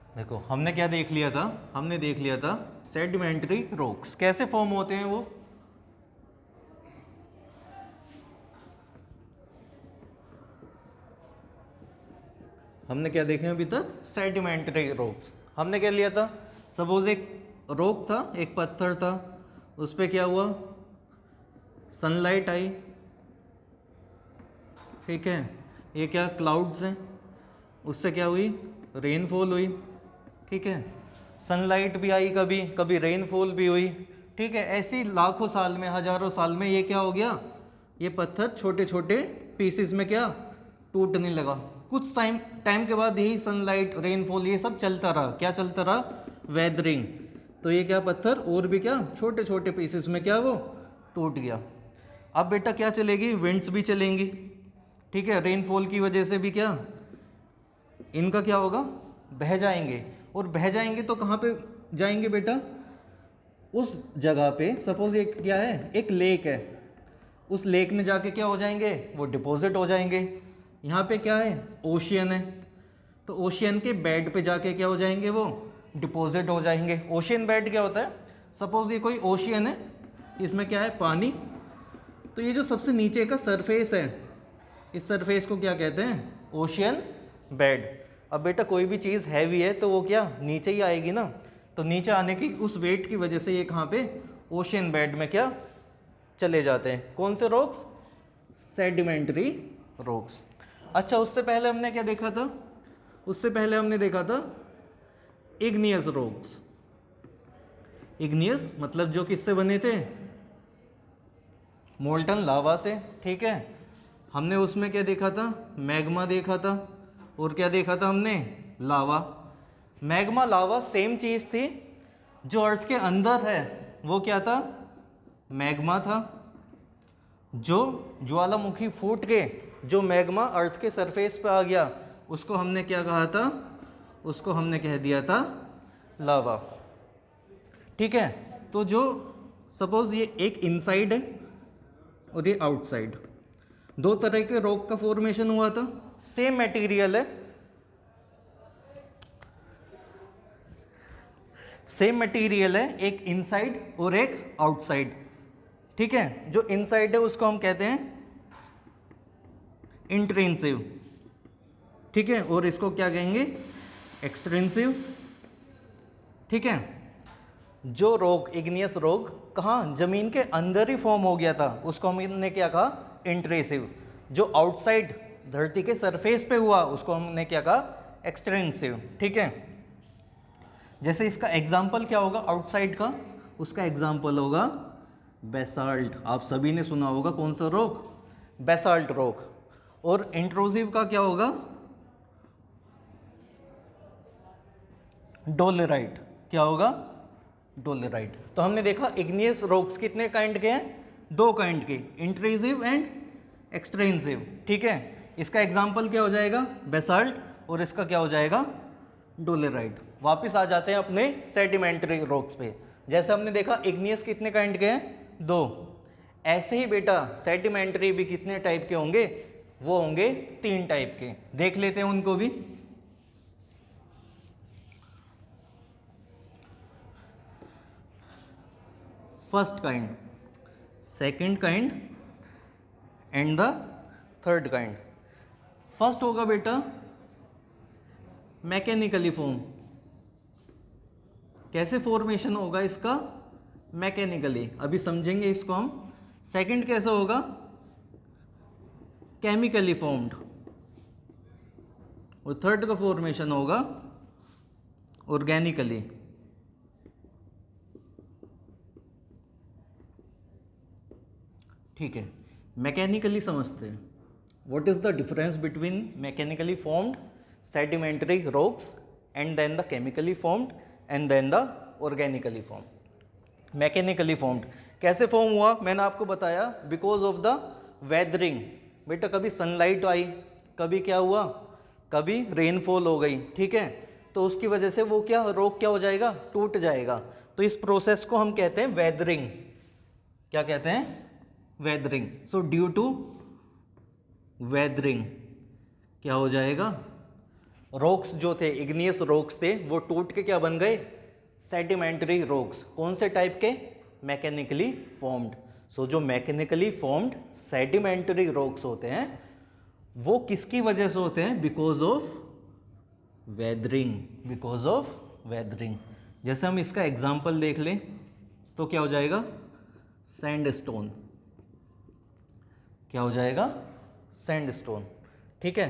देखो हमने क्या देख लिया था, हमने देख लिया था सेडिमेंट्री रॉक्स कैसे फॉर्म होते हैं वो। हमने क्या देखे अभी तक, सेडिमेंट्री रॉक्स। हमने क्या लिया था, सपोज एक रॉक था, एक पत्थर था, उस पर क्या हुआ, सनलाइट आई, ठीक है, ये क्या क्लाउड्स हैं, उससे क्या हुई, रेनफॉल हुई, ठीक है, सनलाइट भी आई, कभी कभी रेनफॉल भी हुई, ठीक है। ऐसी लाखों साल में, हजारों साल में ये क्या हो गया, ये पत्थर छोटे छोटे पीसेस में क्या टूटने लगा। कुछ टाइम के बाद यही सनलाइट, रेनफॉल, ये सब चलता रहा, क्या चलता रहा, वेदरिंग। तो ये क्या पत्थर और भी क्या छोटे छोटे पीसेस में क्या वो टूट गया। अब बेटा क्या चलेगी, विंड्स भी चलेंगी, ठीक है, रेनफॉल की वजह से भी क्या इनका क्या होगा, बह जाएंगे। और बह जाएंगे तो कहाँ पे जाएंगे बेटा, उस जगह पे, सपोज एक क्या है, एक लेक है, उस लेक में जाके क्या हो जाएंगे, वो डिपॉजिट हो जाएंगे। यहाँ पे क्या है, ओशियन है, तो ओशियन के बेड पे जाके क्या हो जाएंगे, वो डिपॉजिट हो जाएंगे। ओशियन बेड क्या होता है, सपोज ये कोई ओशियन है, इसमें क्या है, पानी, तो ये जो सबसे नीचे का सरफेस है, इस सरफेस को क्या कहते हैं, ओशियन बेड। अब बेटा कोई भी चीज़ हैवी है तो वो क्या नीचे ही आएगी ना, तो नीचे आने की उस वेट की वजह से ये कहाँ पे, ओशियन बेड में क्या चले जाते हैं। कौन से रॉक्स, सेडिमेंट्री रॉक्स। अच्छा उससे पहले हमने क्या देखा था, उससे पहले हमने देखा था इग्नियस रॉक्स। इग्नियस मतलब जो किससे बने थे, मोल्टन लावा से, ठीक है। हमने उसमें क्या देखा था, मैग्मा देखा था, और क्या देखा था हमने, लावा। मैग्मा लावा सेम चीज़ थी, जो अर्थ के अंदर है वो क्या था, मैग्मा था। जो ज्वालामुखी फूट के जो मैग्मा अर्थ के सरफेस पे आ गया, उसको हमने क्या कहा था, उसको हमने कह दिया था लावा, ठीक है। तो जो सपोज ये एक इनसाइड है और ये आउटसाइड, दो तरह के रॉक का फॉर्मेशन हुआ था, सेम मटेरियल है, सेम मटेरियल है, एक इनसाइड और एक आउटसाइड, ठीक है। जो इनसाइड है उसको हम कहते हैं इंट्रिंसिव, ठीक है, और इसको क्या कहेंगे, एक्सट्रिंसिव, ठीक है। जो रोग, इग्नियस रोग कहाँ, जमीन के अंदर ही फॉर्म हो गया था, उसको हमने क्या कहा, इंट्रेसिव। जो आउटसाइड धरती के सरफेस पे हुआ उसको हमने क्या कहा, एक्सटेंसिव, ठीक है। जैसे इसका एग्जाम्पल क्या होगा आउटसाइड का, उसका एग्जाम्पल होगा बेसाल्ट। आप सभी ने सुना होगा कौन सा रॉक, बेसाल्ट रॉक। और इंट्रूसिव का क्या होगा, डोलेराइट। क्या होगा, डोलेराइट। तो हमने देखा इग्नियस रॉक्स कितने काइंड के हैं, दो काइंड के, इंट्रूसिव एंड एक्सटेंसिव, ठीक है। इसका एग्जाम्पल क्या हो जाएगा, बेसाल्ट, और इसका क्या हो जाएगा, डोलेराइट। वापस आ जाते हैं अपने सेडिमेंट्री रॉक्स पे। जैसे हमने देखा इग्नियस कितने काइंड के हैं, दो, ऐसे ही बेटा सेडिमेंट्री भी कितने टाइप के होंगे, वो होंगे तीन टाइप के। देख लेते हैं उनको भी। First kind, second kind and the third kind. First होगा बेटा मैकेनिकली फॉर्म। कैसे फॉर्मेशन होगा इसका, मैकेनिकली, अभी समझेंगे इसको हम। सेकंड कैसे होगा, केमिकली फॉर्म्ड, और थर्ड का फॉर्मेशन होगा ऑर्गेनिकली। ठीक है, मैकेनिकली समझते हैं। What is the difference between mechanically formed sedimentary rocks and then the chemically formed and then the organically formed. Mechanically formed कैसे फॉर्म हुआ, मैंने आपको बताया, बिकॉज ऑफ द वेदरिंग। बेटा कभी सनलाइट आई, कभी क्या हुआ, कभी रेनफॉल हो गई, ठीक है, तो उसकी वजह से वो क्या रॉक क्या हो जाएगा, टूट जाएगा। तो इस प्रोसेस को हम कहते हैं वेदरिंग। क्या कहते हैं, weathering. So due to weathering क्या हो जाएगा, रॉक्स जो थे, इग्नियस रॉक्स थे, वो टूट के क्या बन गए? Sedimentary rocks. कौन से टाइप के? Mechanically formed. सो जो मैकेनिकली फॉर्म्ड सेडिमेंट्री रॉक्स होते हैं वो किसकी वजह से होते हैं? Because of weathering, because of weathering. जैसे हम इसका एग्जाम्पल देख लें तो क्या हो जाएगा? सैंडस्टोन। क्या हो जाएगा? सैंडस्टोन। ठीक है,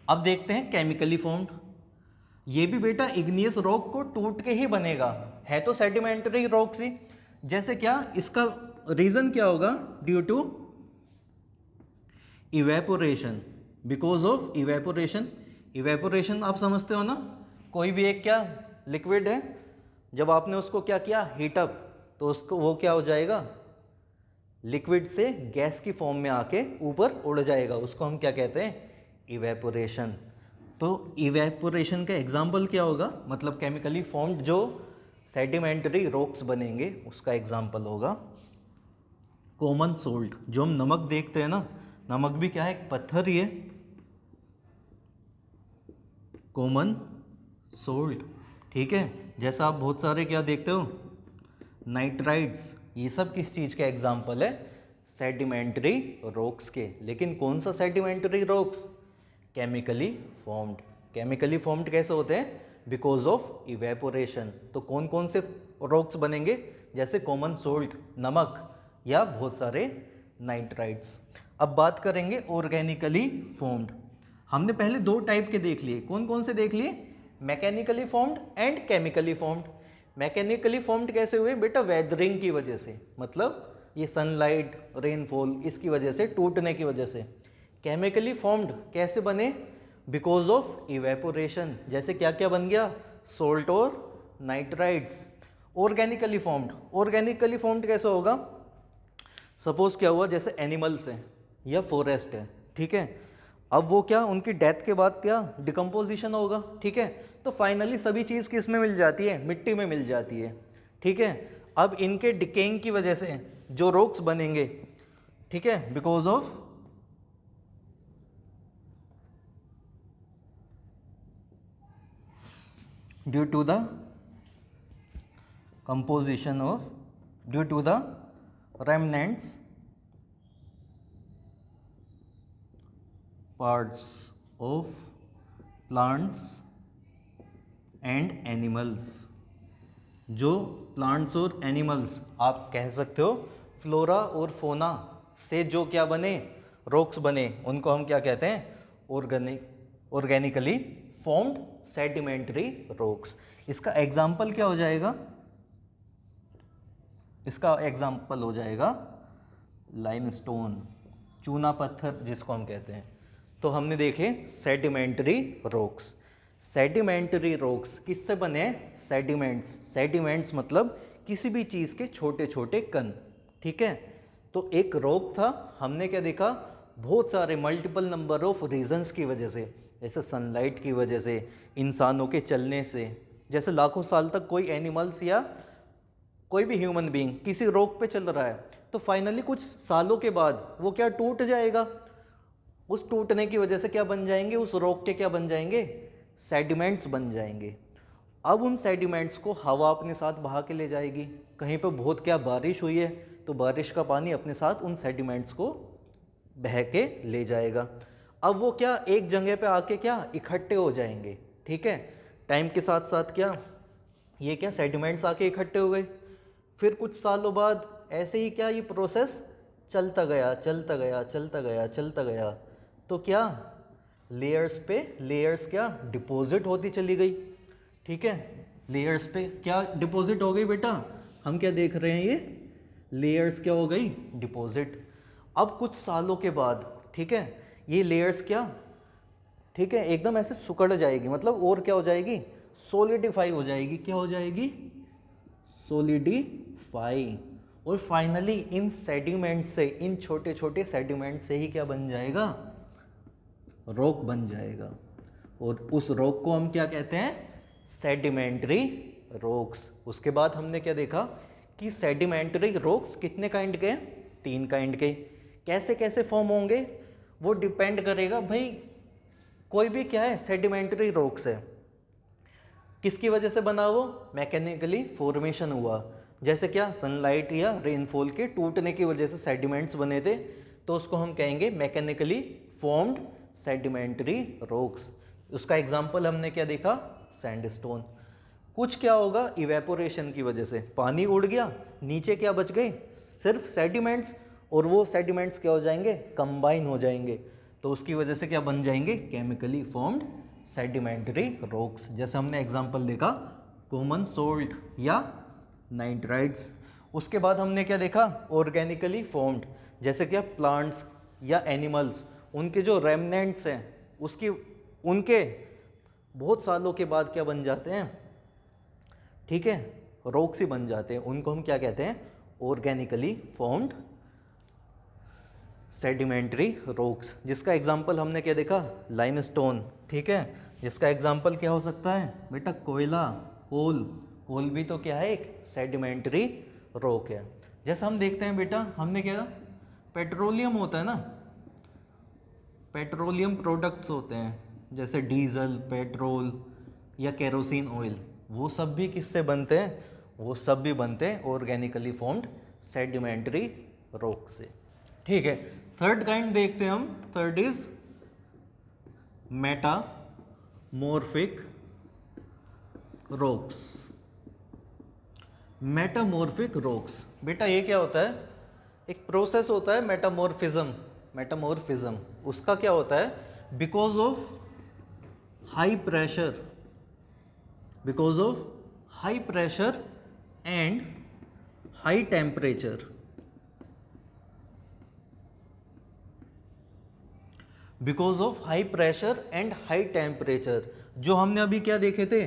अब देखते हैं केमिकली फॉर्म्ड। ये भी बेटा इग्नियस रॉक को टूट के ही बनेगा, है तो सेडिमेंट्री रॉक्स ही। जैसे क्या, इसका रीजन क्या होगा? Due to evaporation, because of evaporation. Evaporation आप समझते हो ना, कोई भी एक क्या लिक्विड है, जब आपने उसको क्या किया? हीटअप, तो उसको वो क्या हो जाएगा? लिक्विड से गैस की फॉर्म में आके ऊपर उड़ जाएगा, उसको हम क्या कहते हैं? इवेपोरेशन। तो इवेपोरेशन का एग्जाम्पल क्या होगा? मतलब केमिकली फॉर्म्ड जो सेडिमेंट्री रॉक्स बनेंगे उसका एग्जाम्पल होगा कॉमन सोल्ट। जो हम नमक देखते हैं ना, नमक भी क्या है? एक पत्थर ही है। कॉमन सोल्ट, ठीक है। जैसा आप बहुत सारे क्या देखते हो? नाइट्राइट्स, ये सब किस चीज़ के एग्जाम्पल है? सेडिमेंट्री रॉक्स के। लेकिन कौन सा sedimentary rocks? Chemically formed. Chemically formed कैसे होते हैं? Because of evaporation. तो कौन कौन से रॉक्स बनेंगे? जैसे कॉमन सोल्ट, नमक, या बहुत सारे नाइट्राइट्स। अब बात करेंगे ऑर्गेनिकली फॉर्म्ड। हमने पहले दो टाइप के देख लिए। कौन कौन से देख लिए? Mechanically formed and chemically formed. Mechanically formed कैसे हुए बेटा? वेदरिंग की वजह से, मतलब ये सनलाइट, रेनफॉल, इसकी वजह से, टूटने की वजह से। केमिकली फॉर्म्ड कैसे बने? Because of evaporation. जैसे क्या क्या बन गया? सोल्ट और nitrites. Organically formed, organically formed कैसे होगा? सपोज क्या हुआ, जैसे एनिमल्स हैं या फॉरेस्ट है, ठीक है। अब वो क्या, उनकी डेथ के बाद क्या डिकम्पोजिशन होगा, ठीक है। तो फाइनली सभी चीज़ किस में मिल जाती है? मिट्टी में मिल जाती है, ठीक है। अब इनके डिकेइंग की वजह से जो रॉक्स बनेंगे, ठीक है, because of due to the composition of, due to the remnants parts of plants and animals। जो प्लांट्स और एनिमल्स, आप कह सकते हो फ्लोरा और फोना से जो क्या बने? रॉक्स बने, उनको हम क्या कहते हैं? Organically formed sedimentary rocks. इसका एग्जाम्पल क्या हो जाएगा? इसका एग्जाम्पल हो जाएगा लाइमस्टोन, चूना पत्थर जिसको हम कहते हैं। तो हमने देखे सेडिमेंट्री रॉक्स। सेडिमेंट्री रॉक्स किससे बने हैं? सेडिमेंट्स। सेडिमेंट्स मतलब किसी भी चीज़ के छोटे छोटे कण, ठीक है। तो एक रॉक था, हमने क्या देखा? बहुत सारे मल्टीपल नंबर ऑफ रीजंस की वजह से, जैसे सनलाइट की वजह से, इंसानों के चलने से, जैसे लाखों साल तक कोई एनिमल्स या कोई भी ह्यूमन बीइंग किसी रॉक पे चल रहा है, तो फाइनली कुछ सालों के बाद वो क्या टूट जाएगा। उस टूटने की वजह से क्या बन जाएंगे? उस रॉक के क्या बन जाएंगे? सेडिमेंट्स बन जाएंगे। अब उन सेडिमेंट्स को हवा अपने साथ बहा के ले जाएगी। कहीं पर बहुत क्या बारिश हुई है, तो बारिश का पानी अपने साथ उन सेडिमेंट्स को बह के ले जाएगा। अब वो क्या एक जगह पे आके क्या इकट्ठे हो जाएंगे, ठीक है। टाइम के साथ साथ क्या ये क्या सेडिमेंट्स आके इकट्ठे हो गए। फिर कुछ सालों बाद ऐसे ही क्या ये प्रोसेस चलता गया, चलता गया, चलता गया, चलता गया। तो क्या लेयर्स पे लेयर्स क्या डिपॉजिट होती चली गई, ठीक है। लेयर्स पे क्या डिपॉजिट हो गई बेटा? हम क्या देख रहे हैं? ये लेयर्स क्या हो गई? डिपॉजिट। अब कुछ सालों के बाद, ठीक है, ये लेयर्स क्या, ठीक है, एकदम ऐसे सिकुड़ जाएगी, मतलब और क्या हो जाएगी? सॉलिडिफाई हो जाएगी। क्या हो जाएगी? सॉलिडिफाई। और फाइनली इन सेडिमेंट से, इन छोटे छोटे सेडिमेंट से ही क्या बन जाएगा? रॉक बन जाएगा। और उस रॉक को हम क्या कहते हैं? Sedimentary rocks. उसके बाद हमने क्या देखा कि सेडिमेंट्री रॉक्स कितने काइंड के? 3 काइंड के। कैसे कैसे फॉर्म होंगे वो डिपेंड करेगा भाई कोई भी क्या है, सेडिमेंट्री रॉक्स है। किसकी वजह से बना वो, मैकेनिकली फॉर्मेशन हुआ, जैसे क्या सनलाइट या रेनफॉल के टूटने की वजह से सेडिमेंट्स बने थे, तो उसको हम कहेंगे मैकेनिकली फॉर्म्ड सेडिमेंट्री रॉक्स। उसका एग्जांपल हमने क्या देखा, सैंडस्टोन। कुछ क्या होगा, इवेपोरेशन की वजह से पानी उड़ गया, नीचे क्या बच गए, सिर्फ सेडिमेंट्स, और वो सेडिमेंट्स क्या हो जाएंगे, कंबाइन हो जाएंगे, तो उसकी वजह से क्या बन जाएंगे, केमिकली फॉर्म्ड सेडिमेंट्री रॉक्स। जैसे हमने एग्जांपल देखा कॉमन सोल्ट या नाइट्राइट्स। उसके बाद हमने क्या देखा, ऑर्गेनिकली फॉर्म्ड, जैसे क्या प्लांट्स या एनिमल्स, उनके जो रेमनेंट्स हैं उनके बहुत सालों के बाद क्या बन जाते हैं, ठीक है, रॉक्स ही बन जाते हैं, उनको हम क्या कहते हैं, ऑर्गेनिकली फॉर्म्ड सेडिमेंट्री रॉक्स। जिसका एग्जांपल हमने क्या देखा, लाइमस्टोन, ठीक है। जिसका एग्जांपल क्या हो सकता है बेटा, कोयला, कोल भी तो क्या है, एक सेडिमेंट्री रॉक है। जैसा हम देखते हैं बेटा, हमने क्या, पेट्रोलियम होता है ना, पेट्रोलियम प्रोडक्ट्स होते हैं, जैसे डीजल, पेट्रोल या केरोसिन ऑयल, वो सब भी किससे बनते हैं, वो सब भी बनते हैं ऑर्गेनिकली फॉर्म्ड सेडिमेंट्री रॉक से, ठीक है। थर्ड काइंड देखते हैं हम, third is metamorphic rocks. Metamorphic rocks बेटा ये क्या होता है, एक प्रोसेस होता है मेटामॉर्फिज्म। उसका क्या होता है, because of high pressure and high temperature, because of high pressure and high temperature. जो हमने अभी क्या देखे थे,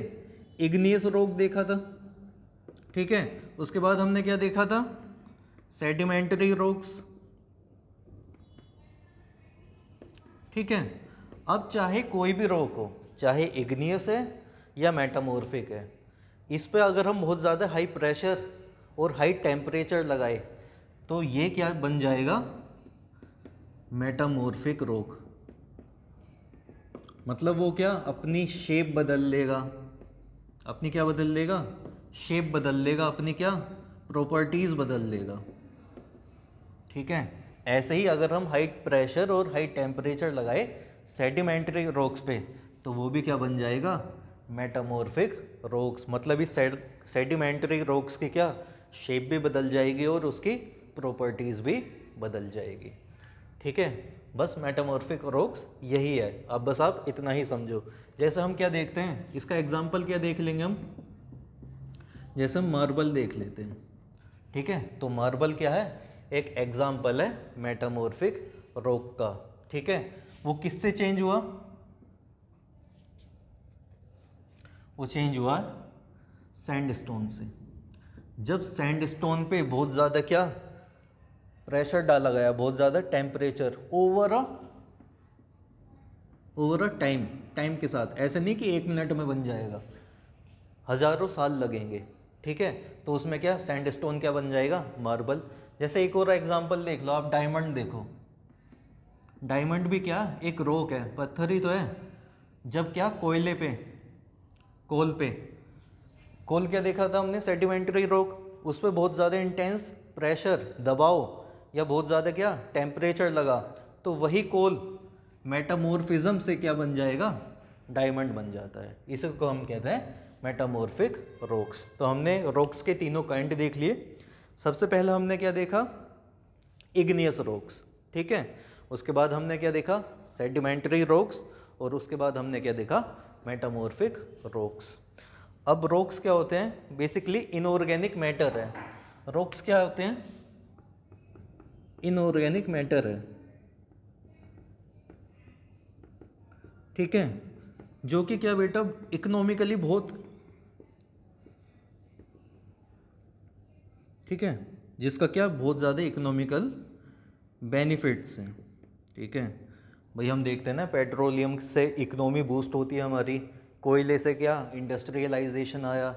इग्नियस रॉक देखा था, ठीक है। उसके बाद हमने क्या देखा था, सेडिमेंट्री रॉक्स, ठीक है। अब चाहे कोई भी रॉक हो, चाहे इग्नियस है या मेटामॉर्फिक है, इस पे अगर हम बहुत ज़्यादा हाई प्रेशर और हाई टेम्परेचर लगाए तो ये क्या बन जाएगा, मेटामॉर्फिक रॉक। मतलब वो क्या, अपनी शेप बदल लेगा, अपनी क्या बदल लेगा, शेप बदल लेगा, अपनी क्या प्रॉपर्टीज़ बदल लेगा, ठीक है। ऐसे ही अगर हम हाई प्रेशर और हाई टेम्परेचर लगाए सेडिमेंट्री रॉक्स पे, तो वो भी क्या बन जाएगा, मेटामॉर्फिक रॉक्स। मतलब इस सेडिमेंट्री रॉक्स की क्या शेप भी बदल जाएगी और उसकी प्रॉपर्टीज़ भी बदल जाएगी, ठीक है। बस मेटामॉर्फिक रॉक्स यही है, अब बस आप इतना ही समझो। जैसे हम क्या देखते हैं, इसका एग्जांपल क्या देख लेंगे हम, जैसे हम मार्बल देख लेते हैं, ठीक है। तो मार्बल क्या है, एक एग्जाम्पल है मेटामॉर्फिक रॉक का, ठीक है। वो किससे चेंज हुआ, वो चेंज हुआ सैंडस्टोन से। जब सैंडस्टोन पे बहुत ज़्यादा क्या प्रेशर डाला गया, बहुत ज़्यादा टेम्परेचर ओवर अ टाइम के साथ, ऐसे नहीं कि 1 मिनट में बन जाएगा, हज़ारों साल लगेंगे, ठीक है। तो उसमें क्या सैंडस्टोन क्या बन जाएगा, मार्बल। जैसे एक और एग्जांपल देख लो आप, डायमंड देखो, डायमंड भी क्या एक रॉक है, पत्थर ही तो है। जब क्या कोयले पे, कोल क्या देखा था हमने, सेडिमेंट्री रॉक, उस पर बहुत ज़्यादा इंटेंस प्रेशर, दबाव या बहुत ज़्यादा क्या टेम्परेचर लगा, तो वही कोल मेटामॉर्फिज्म से क्या बन जाएगा, डायमंड बन जाता है। इसी को हम कहते हैं मेटामॉर्फिक रॉक्स। तो हमने रॉक्स के तीनों काइंड देख लिए। सबसे पहले हमने क्या देखा, इग्नियस रॉक्स, ठीक है। उसके बाद हमने क्या देखा, सेडिमेंट्री रॉक्स, और उसके बाद हमने क्या देखा, मेटामॉर्फिक रॉक्स। अब रॉक्स क्या होते हैं, बेसिकली इनऑर्गेनिक मैटर है। रॉक्स क्या होते हैं, इनऑर्गेनिक मैटर है, ठीक है, जो कि क्या बेटा इकोनॉमिकली बहुत, ठीक है, जिसका क्या बहुत ज़्यादा इकोनॉमिकल बेनिफिट्स हैं, ठीक है। भाई हम देखते हैं ना, पेट्रोलियम से इकोनॉमी बूस्ट होती है हमारी, कोयले से क्या इंडस्ट्रियलाइजेशन आया,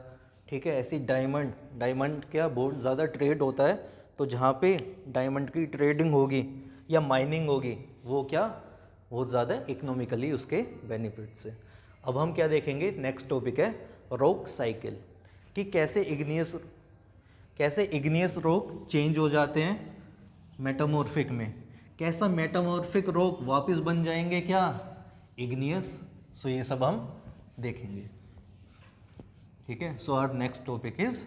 ठीक है। ऐसी डायमंड क्या बहुत ज़्यादा ट्रेड होता है, तो जहाँ पे डायमंड की ट्रेडिंग होगी या माइनिंग होगी, वो क्या बहुत ज़्यादा इकोनॉमिकली उसके बेनिफिट से। अब हम क्या देखेंगे, नेक्स्ट टॉपिक है रॉक साइकिल, कि कैसे इग्नियस रॉक चेंज हो जाते हैं मेटामॉर्फिक में, कैसा मेटामॉर्फिक रॉक वापस बन जाएंगे क्या, इग्नियस। सो ये सब हम देखेंगे, ठीक है। So our next topic is